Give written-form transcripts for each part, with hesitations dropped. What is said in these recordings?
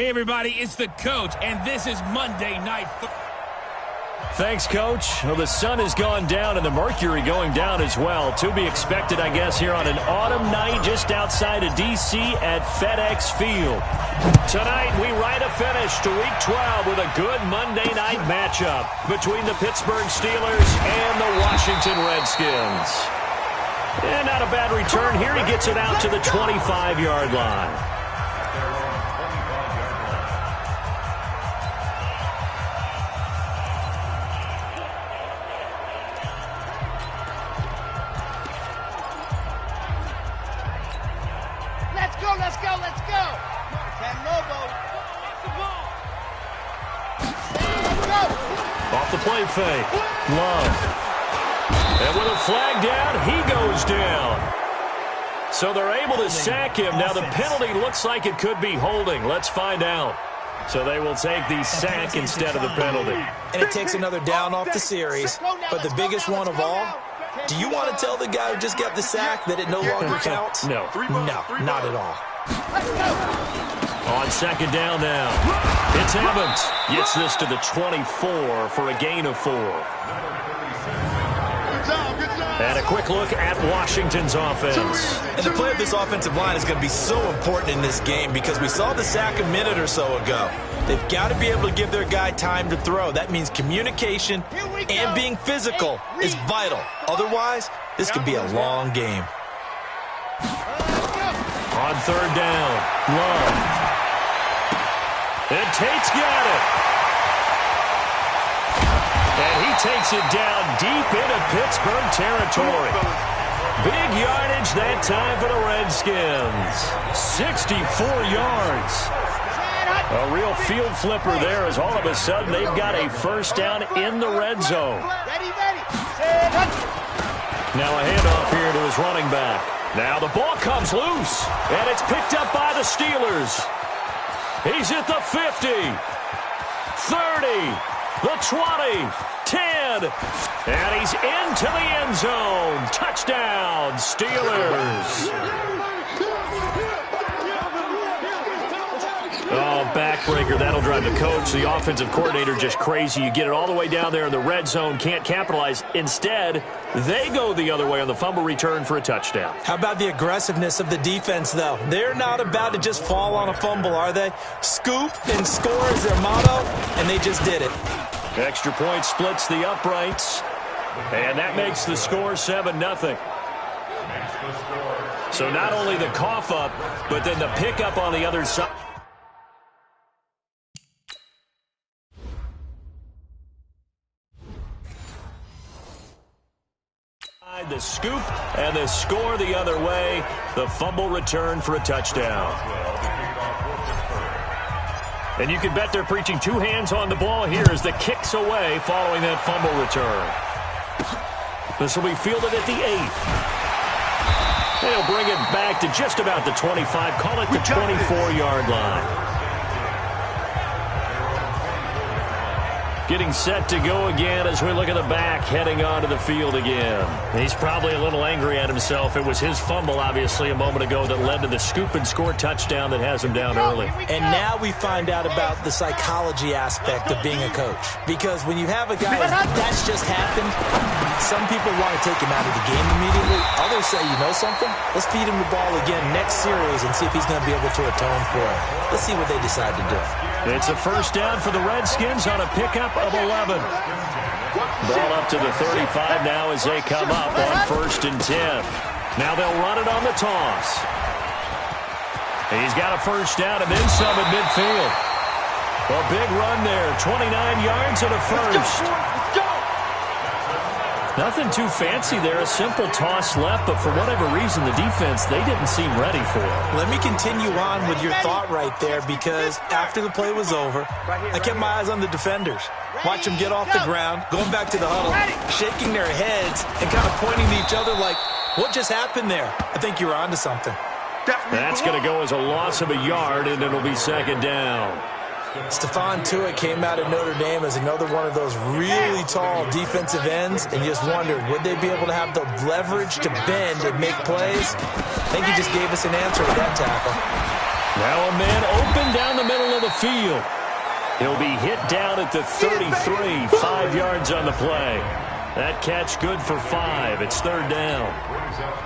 Hey, everybody, it's the coach, and this is Monday Night Football. Thanks, Coach. Well, the sun has gone down and the mercury going down as well. To be expected, I guess, here on an autumn night just outside of D.C. at FedEx Field. Tonight, we write a finish to Week 12 with a good Monday night matchup between the Pittsburgh Steelers and the Washington Redskins. And not a bad return here. He gets it out to the 25-yard line. Off the play fake. Love. And with a flag down, he goes down. So they're able to sack him. Now the penalty looks like it could be holding. Let's find out. So they will take the sack instead of the penalty. And it takes another down off the series. But the biggest one of all, do you want to tell the guy who just got the sack that it no longer counts? No. No, not at all. On second down now, it's Evans. Gets this to the 24 for a gain of 4. And a quick look at Washington's offense. And the play of this offensive line is going to be so important in this game because we saw the sack a minute or so ago. They've got to be able to give their guy time to throw. That means communication and being physical is vital. Otherwise, this could be a long game. On third down, Love. And Tate's got it. And he takes it down deep into Pittsburgh territory. Big yardage that time for the Redskins. 64 yards. A real field flipper there as all of a sudden they've got a first down in the red zone. Now a handoff here to his running back. Now the ball comes loose, and it's picked up by the Steelers. He's at the 50, 30, the 20, 10, and he's into the end zone. Touchdown, Steelers. Oh, backbreaker. That'll drive the coach, the offensive coordinator, just crazy. You get it all the way down there in the red zone, can't capitalize. Instead, they go the other way on the fumble return for a touchdown. How about the aggressiveness of the defense, though? They're not about to just fall on a fumble, are they? Scoop and score is their motto, and they just did it. Extra point splits the uprights, and that makes the score 7-0. So not only the cough up, but then the pickup on the other side. The scoop and the score the other way. The fumble return for a touchdown. And you can bet they're preaching two hands on the ball here as the kick's away following that fumble return. This will be fielded at the 8. They'll bring it back to just about the 25. Call it the 24-yard line. Getting set to go again as we look at the back heading onto the field again. He's probably a little angry at himself. It was his fumble, obviously, a moment ago that led to the scoop and score touchdown that has him down early. And now we find out about the psychology aspect of being a coach. Because when you have a guy that's just happened, some people want to take him out of the game immediately. Others say, you know something? Let's feed him the ball again next series and see if he's going to be able to atone for it. Let's see what they decide to do. It's a first down for the Redskins on a pickup of 11. Ball up to the 35 now as they come up on 1st and 10. Now they'll run it on the toss. He's got a first down and then some at midfield. A big run there, 29 yards and a first. Nothing too fancy there, a simple toss left, but for whatever reason, the defense, they didn't seem ready for it. Let me continue on with your thought right there, because after the play was over, I kept my eyes on the defenders. Watch them get off the ground, going back to the huddle, shaking their heads, and kind of pointing to each other like, what just happened there? I think you were onto something. That's going to go as a loss of a yard, and it'll be second down. Stephon Tuitt came out of Notre Dame as another one of those really tall defensive ends, and just wondered, would they be able to have the leverage to bend and make plays? I think he just gave us an answer with that tackle. Now a man open down the middle of the field. He'll be hit down at the 33, 5 yards on the play. That catch good for 5. It's third down.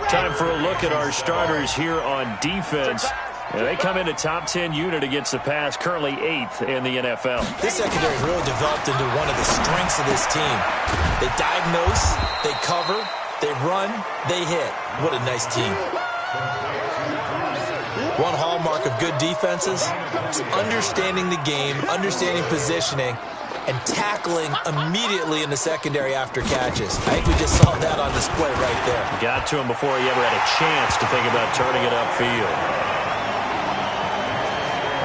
Time for a look at our starters here on defense. They come in a top 10 unit against the pass, currently 8th in the NFL. This secondary really developed into one of the strengths of this team. They diagnose, they cover, they run, they hit. What a nice team. One hallmark of good defenses is understanding the game, understanding positioning, and tackling immediately in the secondary after catches. I think we just saw that on display right there. Got to him before he ever had a chance to think about turning it upfield.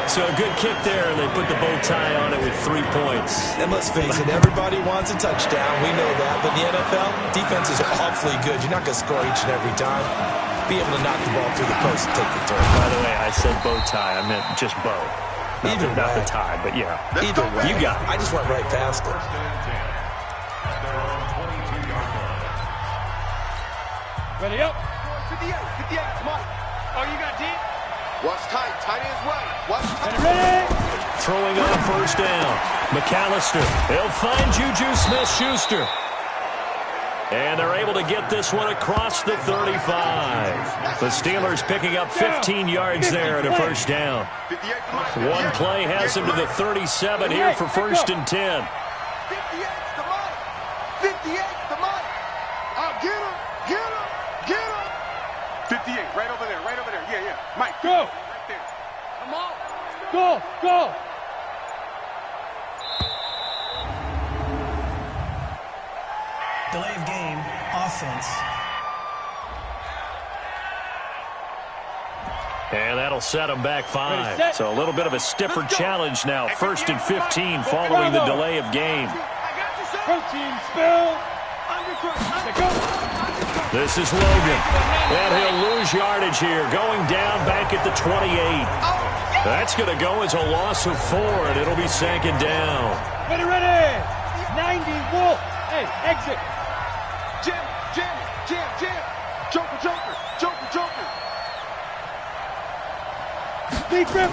So a good kick there, and they put the bow tie on it with 3 points. And let's face it, everybody wants a touchdown. We know that. But in the NFL, defense is awfully good. You're not going to score each and every time. Be able to knock the ball through the post and take the turn. By the way, I said bow tie. I meant just bow. Not the tie, but yeah. Either way. You got it. I just went right past it. Ready up. 58, come on. Oh, you got deep? Watch tight, tight ends way. Watch tight. Ready. Throwing on first down. McAllister. He'll find Juju Smith-Schuster. And they're able to get this one across the 35. The Steelers picking up 15 yards there at a first down. One play has them to the 37 here for first and 10. 58's the money. 58's the money. Oh, get him, get him, get him. 58, right over there, right over there. Yeah. Mike, go. Right there. Come on. Go. Delay of game, offense. And that'll set them back 5. So a little bit of a stiffer challenge now. First and 15 following the delay of game. Protein spill. This is Logan. And he'll lose yardage here. Going down back at the 28. That's going to go as a loss of 4, and it'll be second down. Ready. 90 Wolf. Hey, exit. Jim. Joker. Big grip.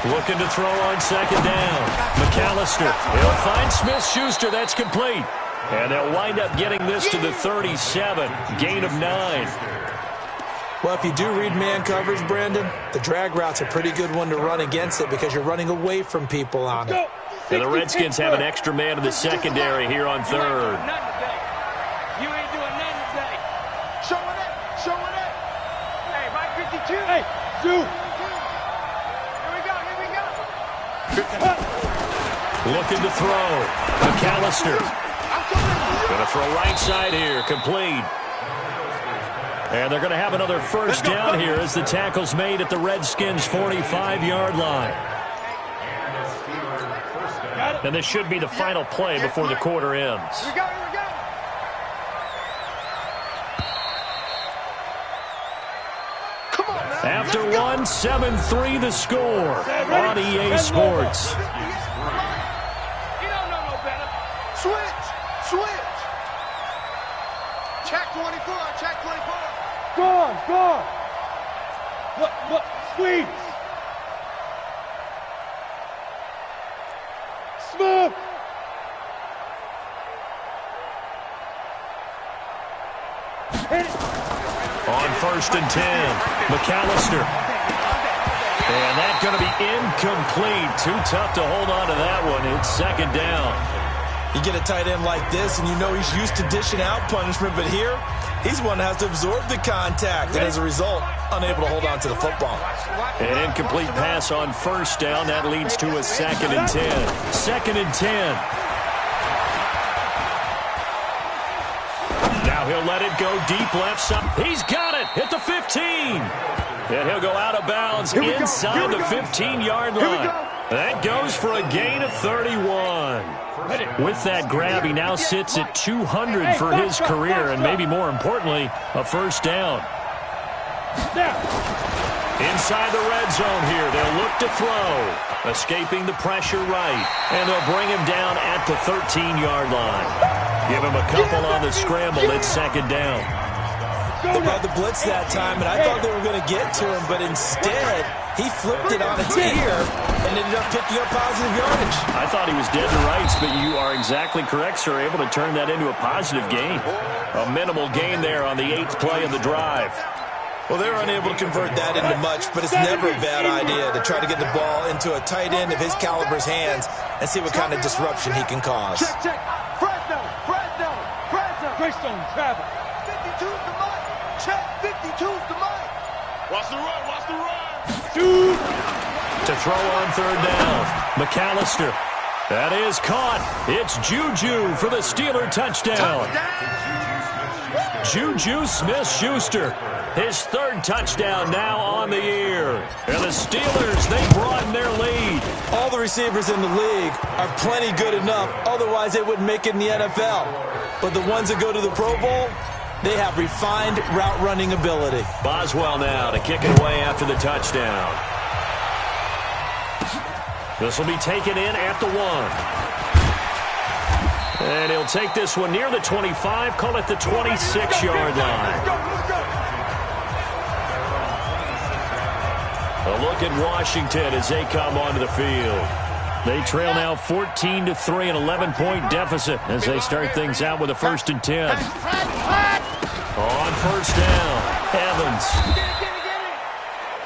Looking to throw on second down. McAllister. He'll find Smith-Schuster. That's complete. And they'll wind up getting this to the 37. Gain of 9. Well, if you do read man coverage, Brandon, the drag route's a pretty good one to run against it because you're running away from people on it. And the Redskins have an extra man in the secondary here on third. You ain't doing nothing today. Show it up. Hey, Mike 52. Hey, Zoo. Here we go. Looking to throw. McAllister. Going to throw right side here. Complete. And they're going to have another first down here as the tackle's made at the Redskins' 45-yard line. And this should be the final play before the quarter ends. Here we go. Come on now. After one, 7-3 the score on EA Sports. You don't know no better. Switch. Check 24. Go. Look, squeeze. Smooth. Hit it. On first and 10, McAllister. And that's going to be incomplete. Too tough to hold on to that one. It's second down. You get a tight end like this, and you know he's used to dishing out punishment, but here, he's one that has to absorb the contact, and as a result, unable to hold on to the football. An incomplete pass on first down. That leads to a second and 10. Second and 10. Now he'll let it go deep left side. He's got it at the 15. And he'll go out of bounds inside the 15-yard line. That goes for a gain of 31. With that grab, he now sits at 200 for his career, and maybe more importantly, a first down. Inside the red zone here, they'll look to throw. Escaping the pressure right, and they'll bring him down at the 13-yard line. Give him a couple on the scramble. It's second down. They brought the blitz that time, and I thought they were going to get to him, but instead, he flipped it on its ear and ended up picking up positive yardage. I thought he was dead to rights, but you are exactly correct, sir. Able to turn that into a positive gain. A minimal gain there on the 8th play of the drive. Well, they were unable to convert that into much, but it's never a bad idea to try to get the ball into a tight end of his caliber's hands and see what kind of disruption he can cause. Check. Fresno. Greystone, travel. 52's the mic. Check. 52's the mic. Watch the run. To throw on 3rd down. McAllister. That is caught. It's Juju for the Steeler touchdown. Juju Smith-Schuster. His 3rd touchdown now on the year. And the Steelers, they broaden their lead. All the receivers in the league are plenty good enough. Otherwise, they wouldn't make it in the NFL. But the ones that go to the Pro Bowl, they have refined route running ability. Boswell now to kick it away after the touchdown. This will be taken in at the 1. And he'll take this one near the 25, call it the 26-yard line. A look at Washington as they come onto the field. They trail now 14-3, an 11-point deficit as they start things out with a 1st and 10. On 1st down, Evans.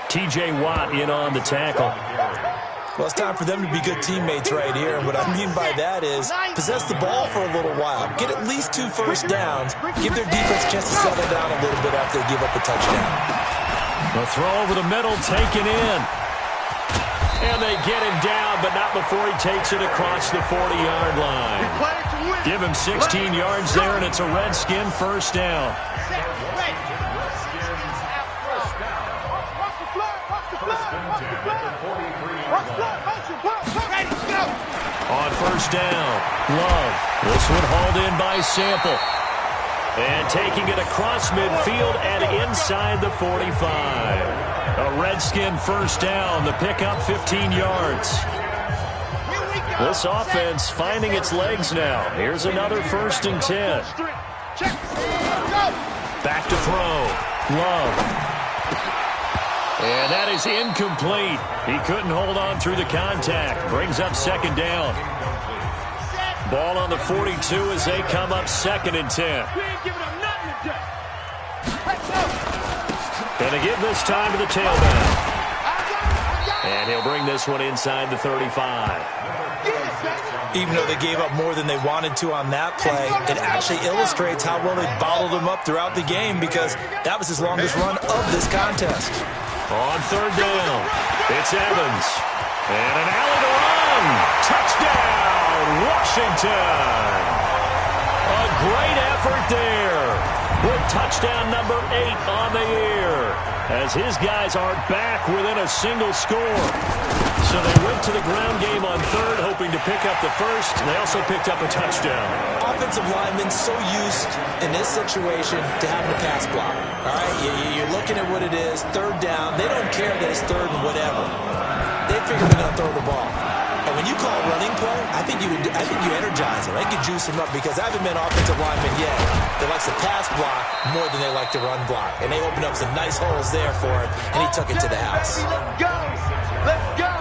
T.J. Watt in on the tackle. Well, it's time for them to be good teammates right here. And what I mean by that is possess the ball for a little while. Get at least 2 first downs. Give their defense a chance to settle down a little bit after they give up a touchdown. The throw over the middle taken in. And they get him down, but not before he takes it across the 40-yard line. Give him 16 yards there, and it's a Redskin 1st down. On 1st down, Love. This one hauled in by Sample. And taking it across midfield and inside the 45. A Redskin 1st down. The pickup 15 yards. This offense finding its legs now. Here's another 1st and 10. Back to throw. Love. And that is incomplete. He couldn't hold on through the contact. Brings up 2nd down. Ball on the 42 as they come up 2nd and 10. Going to give this time to the tailback. And he'll bring this one inside the 35. Even though they gave up more than they wanted to on that play, it actually illustrates how well they bottled him up throughout the game because that was his longest run of this contest. On 3rd down, it's Evans. And an alley to run. Touchdown, Washington. A great effort there with touchdown number 8 on the year as his guys are back within a single score. So they went to the ground game on 3rd, hoping to pick up the 1st. They also picked up a touchdown. Offensive linemen so used in this situation to having a pass block. All right, you're looking at what it is, 3rd down. They don't care that it's 3rd and whatever. They figure they're going to throw the ball. And when you call a running play, I think you energize them. I think you juice them up because I haven't been offensive lineman yet that likes to pass block more than they like to run block. And they opened up some nice holes there for him, and he took it to the house. Let's go. Let's go.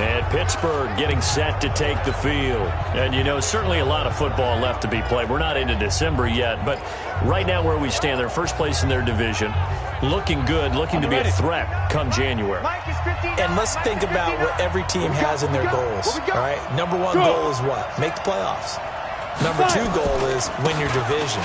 And Pittsburgh getting set to take the field. And, you know, certainly a lot of football left to be played. We're not into December yet, but right now where we stand, they're 1st place in their division. Looking good, looking to be a threat come January. And let's think about what every team has in their goals. All right, number 1 goal is what? Make the playoffs. Number 2 goal is win your division.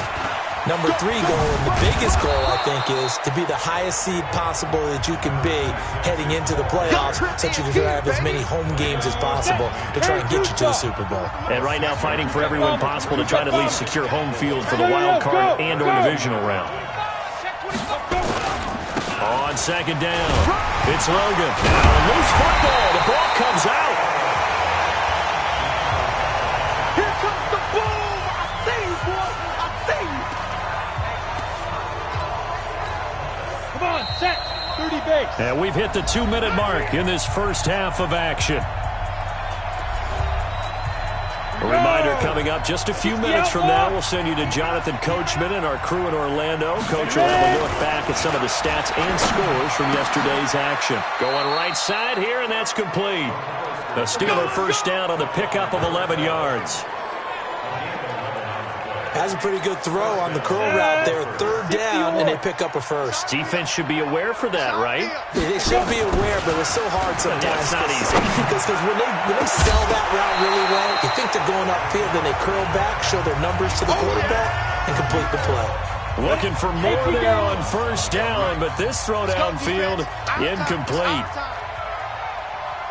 Number 3 goal, and the biggest goal, I think, is to be the highest seed possible that you can be heading into the playoffs so that you can have as many home games as possible to try and get you to the Super Bowl. And right now fighting for everyone possible to try to at least secure home field for the wild card and or divisional round. On 2nd down, it's Logan. Now a loose football. The ball comes out. Here comes the boom. I see you, boy. I see you. Come on, set. 30 base. And we've hit the 2-minute mark in this 1st half of action. A reminder coming up just a few minutes from now, we'll send you to Jonathan Coachman and our crew in Orlando. Coach will have a look back at some of the stats and scores from yesterday's action. Going right side here, and that's complete. A Steeler first down on the pickup of 11 yards. Has a pretty good throw on the curl route there. Third down, and they pick up a first. Defense should be aware for that, right? They should be aware, but it's so hard sometimes. That's not easy. Because when they sell that route really well, you think they're going upfield, then they curl back, show their numbers to the quarterback, and complete the play. Looking for more there on first down, but this throw downfield incomplete.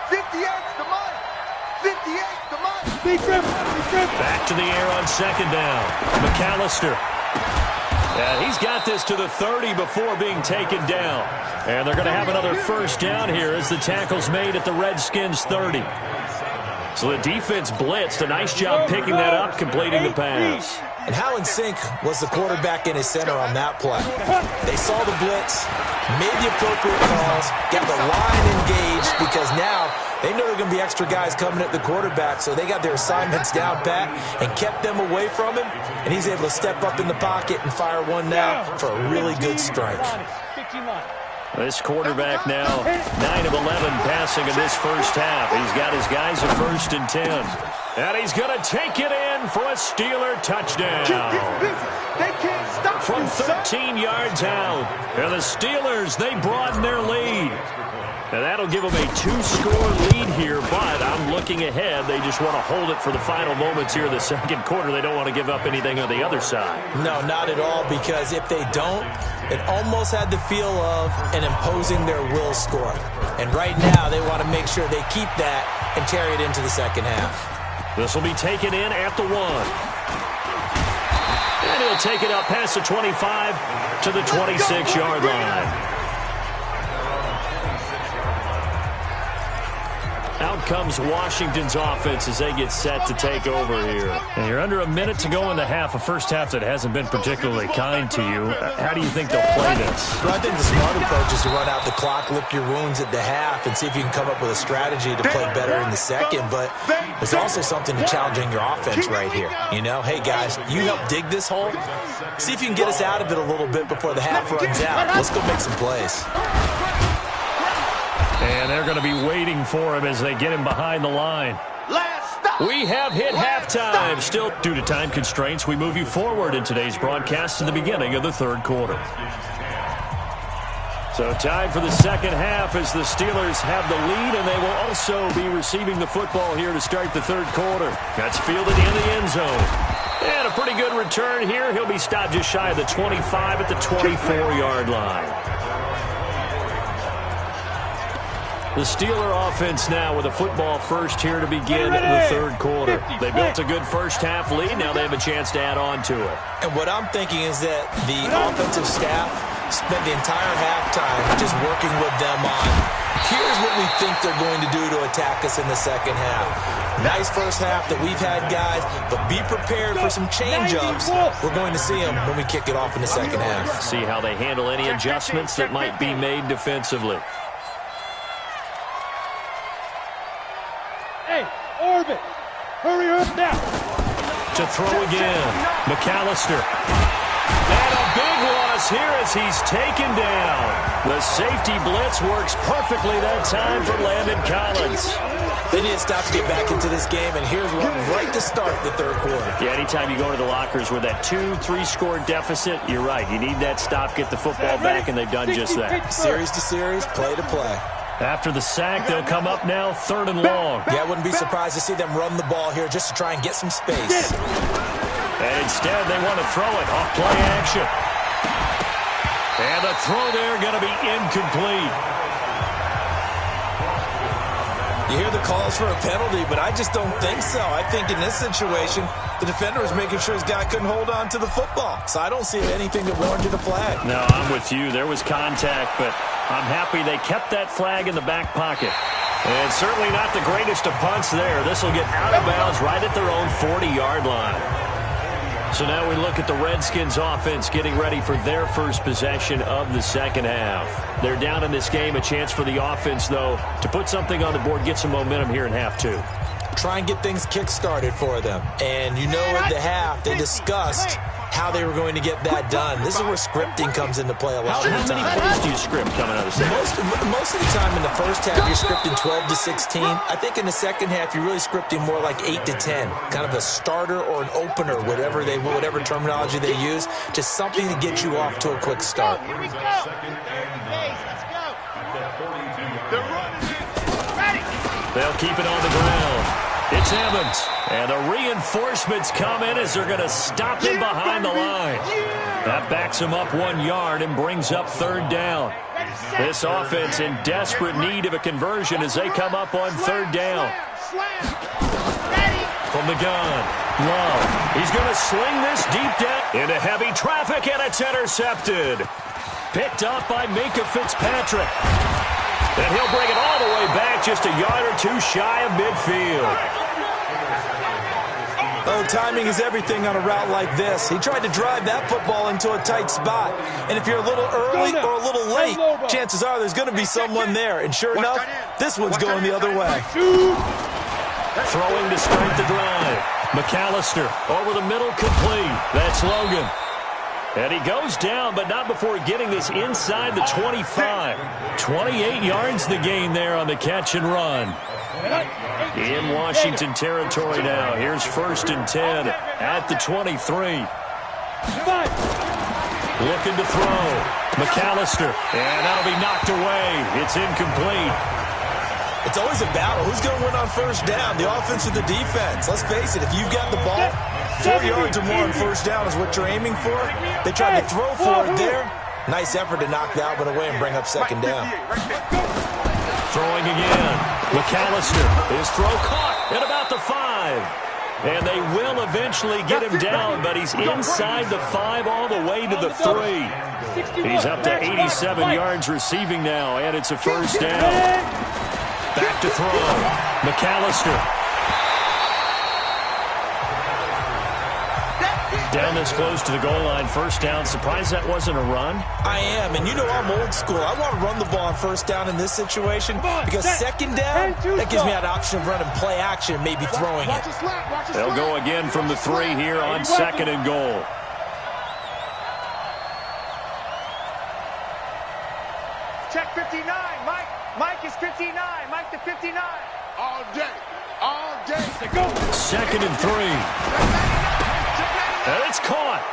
58 to mine. 58 to mine. Back to the air on second down. McAllister. And he's got this to the 30 before being taken down. And they're going to have another first down here as the tackle's made at the Redskins 30. So the defense blitzed. A nice job picking that up, completing the pass. And how in sync was the quarterback in his center on that play? They saw the blitz, made the appropriate calls, got the line engaged because now they know there are going to be extra guys coming at the quarterback, so they got their assignments down pat and kept them away from him, and he's able to step up in the pocket and fire one now for a really good strike. This quarterback now 9 of 11 passing in this first half. He's got his guys at 1st and 10. And he's going to take it in for a Steeler touchdown. From 13 yards out. And the Steelers, they broaden their lead. And that'll give them a 2-score lead here, but I'm looking ahead. They just want to hold it for the final moments here in the second quarter. They don't want to give up anything on the other side. No, not at all, because if they don't, it almost had the feel of an imposing their will score. And right now, they want to make sure they keep that and carry it into the second half. This will be taken in at the 1. And he'll take it up past the 25 to the 26-yard line. Out comes Washington's offense as they get set to take over here. And you're under a minute to go in the half, a first half that hasn't been particularly kind to you. How do you think they'll play this? Well, I think the smart approach is to run out the clock, lick your wounds at the half, and see if you can come up with a strategy to play better in the second. But there's also something to challenging your offense right here. You know, hey, guys, you help dig this hole. See if you can get us out of it a little bit before the half runs out. Let's go make some plays. And they're going to be waiting for him as they get him behind the line. We have hit halftime. Still, due to time constraints, we move you forward in today's broadcast to the beginning of the third quarter. So time for the second half as the Steelers have the lead, and they will also be receiving the football here to start the third quarter. That's fielded in the end zone. And a pretty good return here. He'll be stopped just shy of the 25 at the 24-yard line. The Steeler offense now with a football first here to begin the third quarter. They built a good first half lead. Now they have a chance to add on to it. And what I'm thinking is that the offensive staff spent the entire halftime just working with them on, here's what we think they're going to do to attack us in the second half. Nice first half that we've had, guys, but be prepared for some change-ups. We're going to see them when we kick it off in the second half. See how they handle any adjustments that might be made defensively. Orbit, hurry up now. To throw again, McAllister. And a big loss here as he's taken down. The safety blitz works perfectly that time for Landon Collins. They need to stop to get back into this game, and here's one right to start the third quarter. Yeah, anytime you go to the lockers with that 2-3-score deficit, you're right. You need that stop, get the football back, and they've done just that. Series to series, play to play. After the sack, they'll come up now third and long. Yeah, I wouldn't be surprised to see them run the ball here just to try and get some space. And instead, they want to throw it off play action. And the throw there going to be incomplete. You hear the calls for a penalty, but I just don't think so. I think in this situation, the defender was making sure his guy couldn't hold on to the football. So I don't see anything that warranted a flag. No, I'm with you. There was contact, but I'm happy they kept that flag in the back pocket. And certainly not the greatest of punts there. This will get out of bounds right at their own 40-yard line. So now we look at the Redskins offense getting ready for their first possession of the second half. They're down in this game. A chance for the offense, though, to put something on the board, get some momentum here in half two. try and get things kick-started for them. And you know at the half, they discussed how they were going to get that done. This is where scripting comes into play a lot of the time. How many plays do you script coming out of the second? Most of the time in the first half, you're scripting 12 to 16. I think in the second half, you're really scripting more like 8 to 10. Kind of a starter or an opener, whatever terminology they use. Just something to get you off to a quick start. Here we go. Let's go. The run is in. Ready. They'll keep it on the ground. It's Evans, and the reinforcements come in as they're going to stop him behind the line. That backs him up 1 yard and brings up third down. This offense in desperate need of a conversion as they come up on third down. From the gun, Love. He's going to sling this deep down into heavy traffic, and it's intercepted. Picked up by Minkah Fitzpatrick. And he'll bring it all the way back just a yard or two shy of midfield. Oh, timing is everything on a route like this. He tried to drive that football into a tight spot. And if you're a little early or a little late, chances are there's going to be someone there. And sure enough, this one's going the other way. Throwing to start the drive. McAllister over the middle, complete. That's Logan. And he goes down, but not before getting this inside the 25. 28 yards the gain there on the catch and run. In Washington territory now. Here's 1st and 10 at the 23. Looking to throw. McAllister. And that'll be knocked away. It's incomplete. It's always a battle. Who's going to win on first down, the offense or the defense? Let's face it, if you've got the ball, 4 yards or more on first down is what you're aiming for. They tried to throw for it there. Nice effort to knock that one away and bring up second down. Throwing again. McAllister. His throw caught at about the 5. And they will eventually get him down, but he's inside the 5 all the way to the 3. He's up to 87 yards receiving now, and it's a first down. Back to throw. McAllister. Down this close to the goal line, first down. Surprised that wasn't a run? I am, and you know I'm old school. I want to run the ball on first down in this situation because second down, that gives me that option of running play action, maybe throwing it. They'll go again from the 3 here on 2nd and goal. Check 59, Mike. Mike is 59. Mike to 59. All day. All day. Go. 2nd and 3. And it's caught.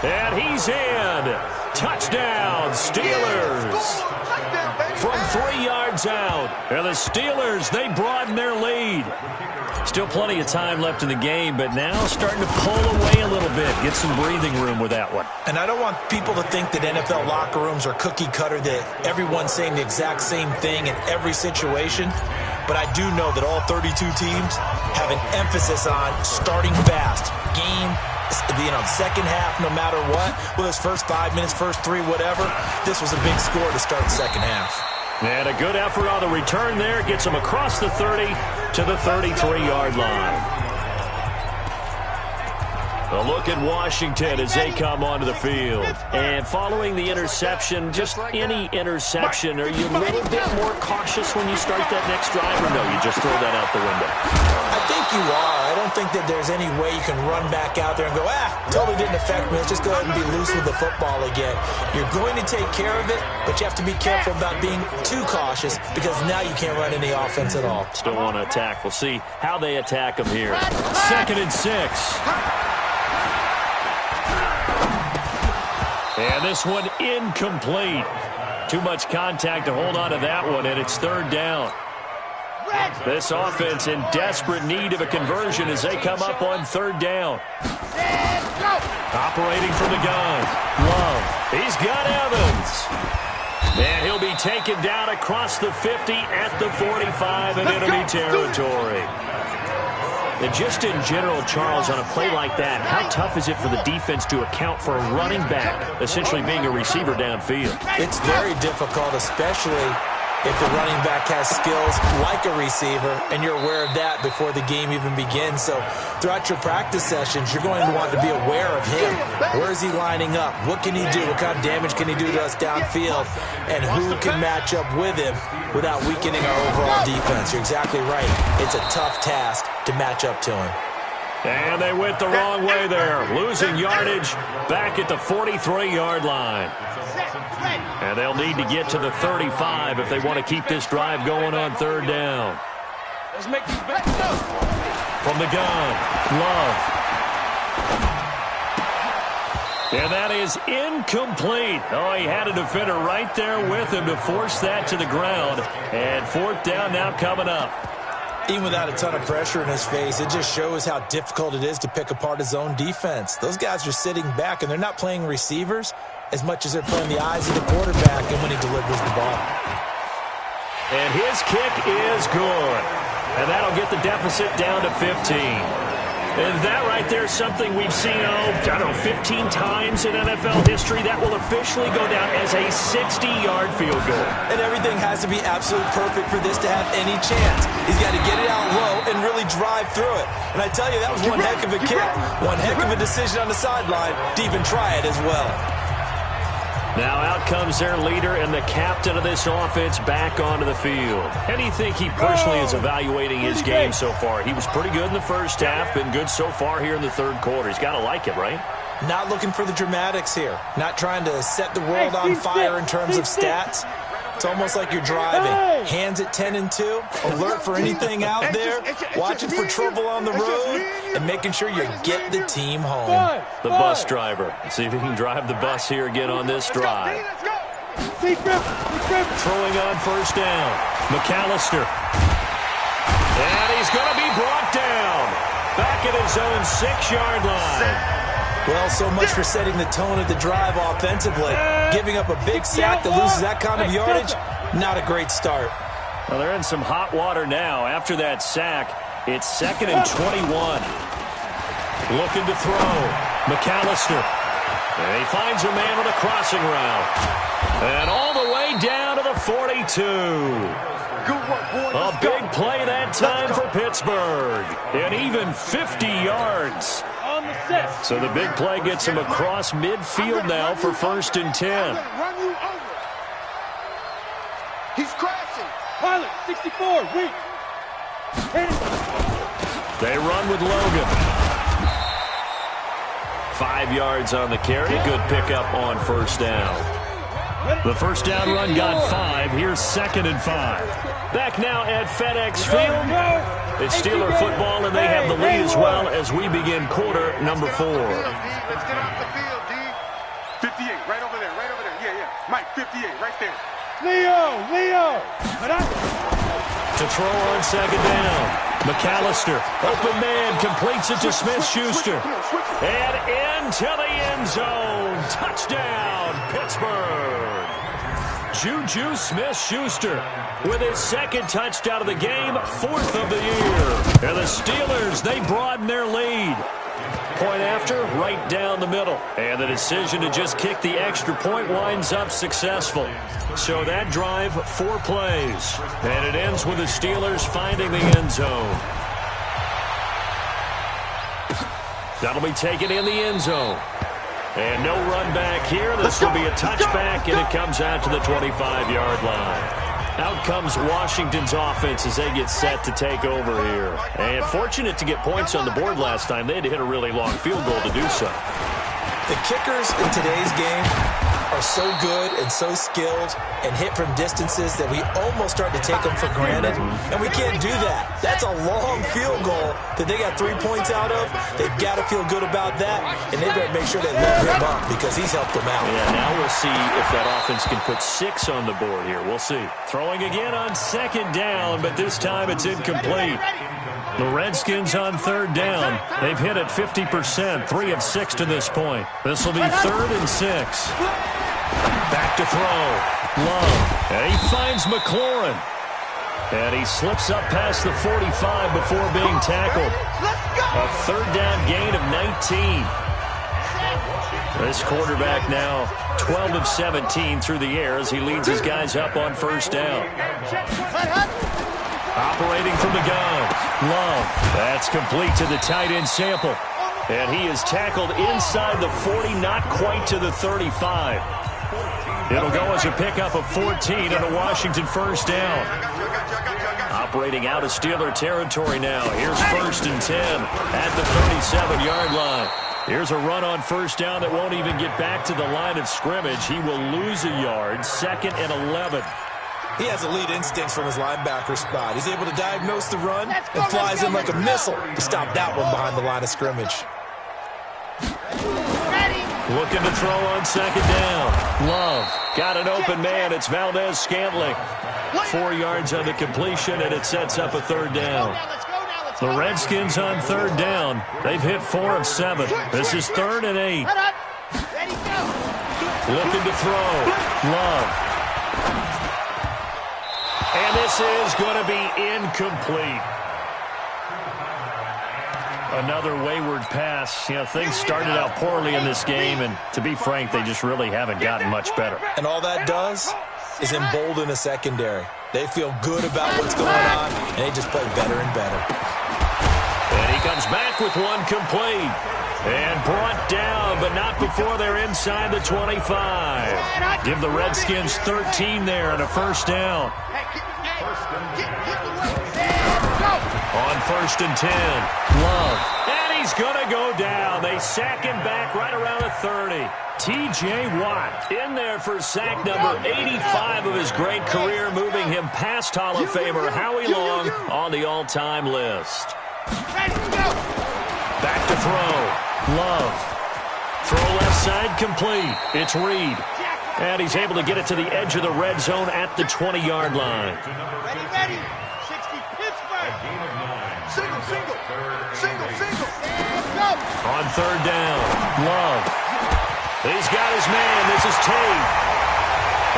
And he's in. Touchdown, Steelers. From 3 yards out. And the Steelers, they broaden their lead. Still plenty of time left in the game, but now starting to pull away a little bit. Get some breathing room with that one. And I don't want people to think that NFL locker rooms are cookie cutter, that everyone's saying the exact same thing in every situation. But I do know that all 32 teams have an emphasis on starting fast. Game, second half, no matter what. Whether it's first 5 minutes, first 3, whatever. This was a big score to start the second half. And a good effort on the return there. Gets him across the 30 to the 33-yard line. A look at Washington as they come onto the field. And following the interception, just any interception, are you a little bit more cautious when you start that next drive, or no, you just throw that out the window? I think you are. I don't think that there's any way you can run back out there and go, totally didn't affect me. Let's just go ahead and be loose with the football again. You're going to take care of it, but you have to be careful about being too cautious because now you can't run any offense at all. Still want to attack. We'll see how they attack them here. 2nd and 6. And this one incomplete. Too much contact to hold on to that one, and it's 3rd down. This offense in desperate need of a conversion as they come up on 3rd down. Operating from the gun. Love. He's got Evans. And he'll be taken down across the 50 at the 45 in enemy territory. And just in general, Charles, on a play like that, how tough is it for the defense to account for a running back essentially being a receiver downfield? It's very difficult, especially if the running back has skills like a receiver, and you're aware of that before the game even begins. So throughout your practice sessions, you're going to want to be aware of him. Where is he lining up? What can he do? What kind of damage can he do to us downfield? And who can match up with him without weakening our overall defense? You're exactly right. It's a tough task to match up to him. And they went the wrong way there, losing yardage back at the 43-yard line. And they'll need to get to the 35 if they want to keep this drive going on third down. Let's make these bets up. From the gun, Love. And that is incomplete. Oh, he had a defender right there with him to force that to the ground. And fourth down now coming up. Even without a ton of pressure in his face, it just shows how difficult it is to pick apart his own defense. Those guys are sitting back, and they're not playing receivers as much as they're playing the eyes of the quarterback and when he delivers the ball. And his kick is good. And that'll get the deficit down to 15. And that right there is something we've seen, I don't know, 15 times in NFL history. That will officially go down as a 60-yard field goal. And everything has to be absolutely perfect for this to have any chance. He's got to get it out low and really drive through it. And I tell you, that was one heck of a kick. One heck of a decision on the sideline to even try it as well. Now out comes their leader and the captain of this offense back onto the field. How do you think he personally is evaluating his game so far? He was pretty good in the first half, been good so far here in the third quarter. He's got to like it, right? Not looking for the dramatics here. Not trying to set the world on fire in terms of stats. It's almost like you're driving. Hands at 10 and 2, alert for anything out there, watching for trouble on the road, and making sure you get the team home. The bus driver. See if he can drive the bus here again on this drive. Throwing on first down. McAllister. And he's going to be brought down. Back at his own 6-yard line. Well, so much for setting the tone of the drive offensively. Giving up a big sack that loses that kind of yardage, not a great start. Well, they're in some hot water now. After that sack, it's 2nd and 21. Looking to throw. McAllister. And he finds a man with a crossing route. And all the way down to the 42. A big play that time for Pittsburgh. And even 50 yards. So the big play gets him across midfield now for 1st and 10. He's crashing. Pilot, 64, weak. They run with Logan. 5 yards on the carry. Good pickup on first down. The first down run got 5. Here's 2nd and 5. Back now at FedEx Field. It's Steeler football, and they have the lead as well as we begin quarter number 4. Let's get off the field, D. 58, right over there, right over there. Yeah, yeah. Mike, 58, right there. Leo. To throw on 2nd down. McAllister, open man, completes it to Smith-Schuster. And into the end zone. Touchdown, Pittsburgh. Juju Smith-Schuster with his 2nd touchdown of the game, 4th of the year. And the Steelers, they broaden their lead. Point after, right down the middle. And the decision to just kick the extra point winds up successful. So that drive, 4 plays. And it ends with the Steelers finding the end zone. That'll be taken in the end zone. And no run back here. This will be a touchback, and it comes out to the 25-yard line. Out comes Washington's offense as they get set to take over here. And fortunate to get points on the board last time. They had to hit a really long field goal to do so. The kickers in today's game are so good and so skilled and hit from distances that we almost start to take them for granted, and we can't do that. That's a long field goal that they got 3 points out of. They've got to feel good about that, and they better make sure they lift him up because he's helped them out. Yeah, now we'll see if that offense can put 6 on the board here. We'll see. Throwing again on 2nd down, but this time it's incomplete. The Redskins on 3rd down. They've hit it 50%, 3 of 6 to this point. This will be 3rd and 6. Back to throw. Love. And he finds McLaurin. And he slips up past the 45 before being tackled. A 3rd down gain of 19. This quarterback now 12 of 17 through the air as he leads his guys up on 1st down. Operating from the gun. Love. That's complete to the tight end Sample. And he is tackled inside the 40, not quite to the 35. It'll go as a pickup of 14 and a Washington 1st down. operating out of Steeler territory now. Here's 1st and 10 at the 37-yard line. Here's a run on first down that won't even get back to the line of scrimmage. He will lose a yard. 2nd and 11. He has elite instincts from his linebacker spot. He's able to diagnose the run and flies in like a missile to stop that one behind the line of scrimmage. Looking to throw on 2nd down. Love got an open man. It's Valdez-Scantling. 4 yards on the completion, and it sets up a 3rd down. The Redskins on 3rd down. They've hit 4 of 7. This is 3rd and 8. Looking to throw. Love. And this is going to be incomplete. Another wayward pass. You know, things started out poorly in this game, and to be frank, they just really haven't gotten much better. And all that does is embolden a secondary. They feel good about what's going on, and they just play better and better. And he comes back with one complete. And brought down, but not before they're inside the 25. Give the Redskins 13 there and a 1st down. On 1st and 10, Love. And he's going to go down. They sack him back right around the 30. T.J. Watt in there for sack number 85 of his great career, moving him past Hall of Famer Howie Long on the all-time list. Back to throw. Love. Throw left side complete. It's Reed. And he's able to get it to the edge of the red zone at the 20-yard line. Ready. 60 Pittsburgh. Single. On 3rd down, Love. He's got his man. This is Tate.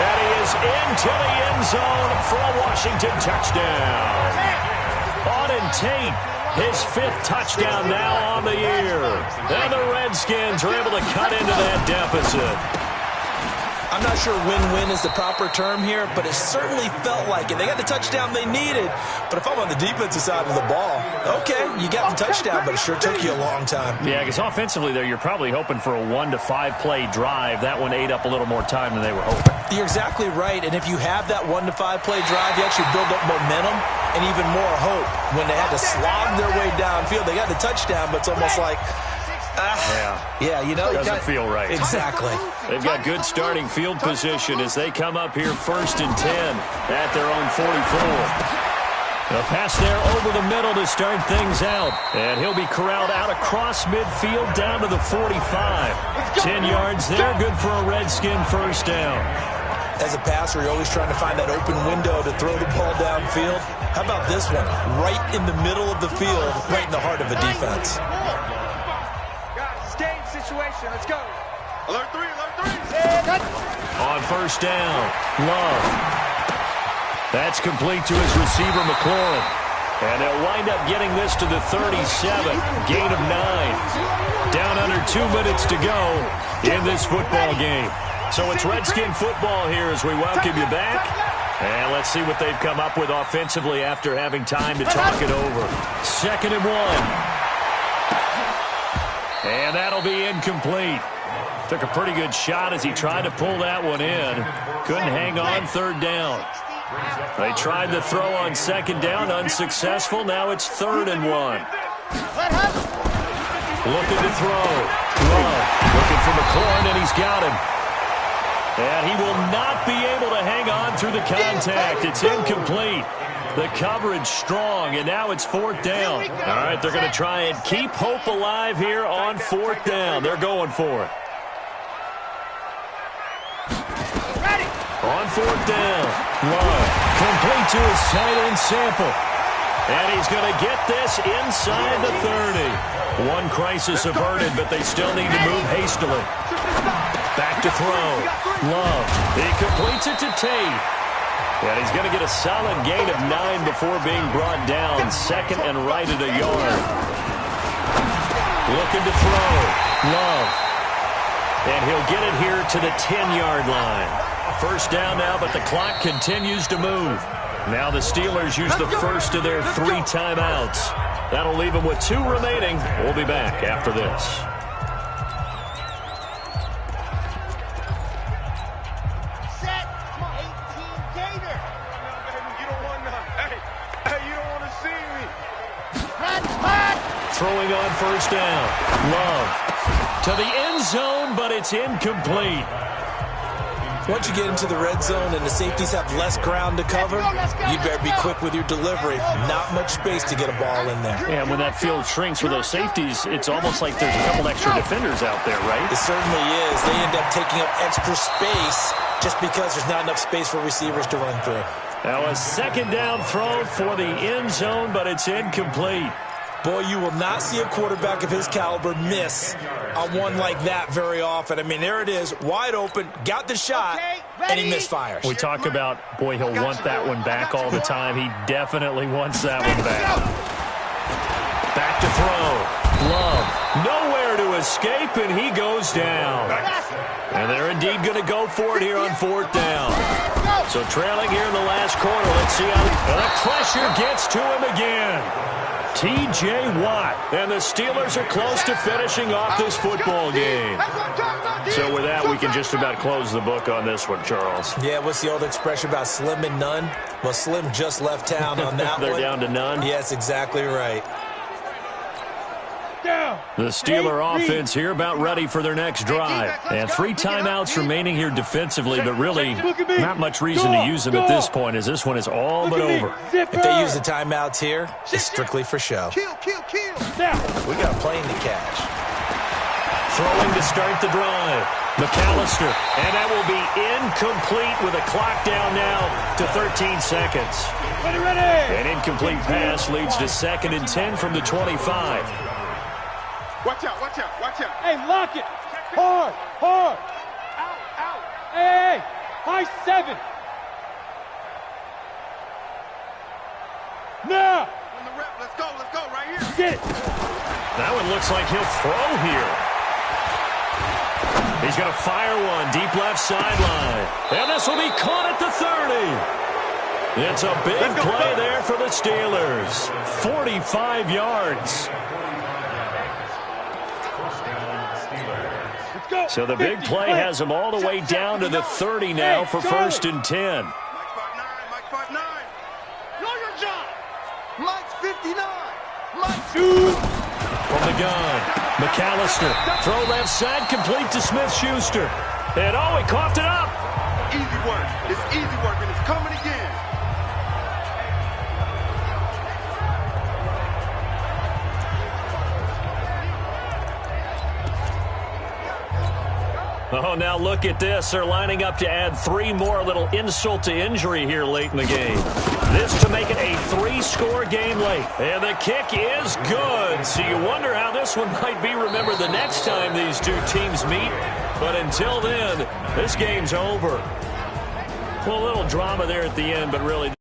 And he is into the end zone for a Washington touchdown. Auden Tate, his 5th touchdown now on the year. And the Redskins are able to cut into that deficit. I'm not sure win-win is the proper term here, but it certainly felt like it. They got the touchdown they needed, but if I'm on the defensive side of the ball, okay, you got the touchdown, but it sure took you a long time. Yeah, because offensively there, you're probably hoping for a 1 to 5 play drive. That one ate up a little more time than they were hoping. You're exactly right, and if you have that 1 to 5 play drive, you actually build up momentum and even more hope. When they had to slog their way downfield, they got the touchdown, but it's almost like, yeah, you know, doesn't feel right. Exactly. They've got good starting field position as they come up here 1st and 10 at their own 44. A pass there over the middle to start things out. And he'll be corralled out across midfield down to the 45. 10 yards there, good for a Redskin 1st down. As a passer, you're always trying to find that open window to throw the ball downfield. How about this one? Right in the middle of the field, right in the heart of a defense. Game situation. Let's go. Alert 3. On 1st down, Love. That's complete to his receiver, McLaurin. And they'll wind up getting this to the 37. Gain of 9. Down under 2 minutes to go in this football game. So it's Redskin football here as we welcome you back. And let's see what they've come up with offensively after having time to talk it over. 2nd and 1. And that'll be incomplete. Took a pretty good shot as he tried to pull that one in. Couldn't hang on 3rd down. They tried to throw on 2nd down, unsuccessful. Now it's 3rd and 1. Looking to throw. Love looking for McLaurin, and he's got him. And he will not be able to hang on through the contact. It's incomplete. The coverage strong, and now it's 4th down. All right, they're going to try and keep hope alive here on 4th down. They're going for it. On 4th down, Love complete to his tight end Sample. And he's going to get this inside the 30. One crisis averted, but they still need to move hastily. Back to throw. Love. He completes it to Tate. And he's going to get a solid gain of 9 before being brought down. 2nd and right at a yard. Looking to throw. Love. And he'll get it here to the 10-yard line. 1st down now, but the clock continues to move. Now the Steelers use the first of their 3 timeouts. That'll leave them with 2 remaining. We'll be back after this. Set. 18 Gator. You don't want none. Hey, throwing on first down. Love to the end zone, but it's incomplete. Once you get into the red zone and the safeties have less ground to cover, you better be quick with your delivery. Not much space to get a ball in there. And when that field shrinks for those safeties, it's almost like there's a couple extra defenders out there, right? It certainly is. They end up taking up extra space just because there's not enough space for receivers to run through. Now a second down throw for the end zone, but it's incomplete. Boy, you will not see a quarterback of his caliber miss on one like that very often. I mean, there it is, wide open, got the shot, and he misfires. We talk about, boy, he'll want that one back all the time. He definitely wants that one back. Back to throw. Love. Nowhere to escape, and he goes down. And they're indeed going to go for it here on fourth down. So trailing here in the last quarter. Let's see how the pressure gets to him again. T.J. Watt. And the Steelers are close to finishing off this football game. So with that, we can just about close the book on this one, Charles. Yeah, what's the old expression about slim and none? Well, Slim just left town on that They're one. down to none? Yes, exactly right. The Steeler offense here about ready for their next drive. And 3 timeouts remaining here defensively, but really not much reason to use them at this point, as this one is all but over. If they use the timeouts here, it's strictly for show. Kill. We got a plane to catch. Throwing to start the drive. McAllister. And that will be incomplete with a clock down now to 13 seconds. An incomplete pass leads to 2nd and 10 from the 25. Watch out. Hey, lock it. Hard. Out. Hey, high 7. Now. On the rep, let's go, right here. Get it. That one looks like he'll throw here. He's going to fire one deep left sideline. And this will be caught at the 30. It's a big play there for the Steelers. 45 yards. So the big play has him all the way down to the 30 now for 1st and 10. Mike 5'9". Know your job. Mike's 59. Mike 2. From the gun, McAllister. Throw left side, complete to Smith-Schuster. And he coughed it up. Easy work. It's easy work, and it's coming again. Oh, now look at this. They're lining up to add 3 more, a little insult to injury here late in the game. This to make it a 3-score game late. And the kick is good. So you wonder how this one might be remembered the next time these two teams meet. But until then, this game's over. Well, a little drama there at the end, but really...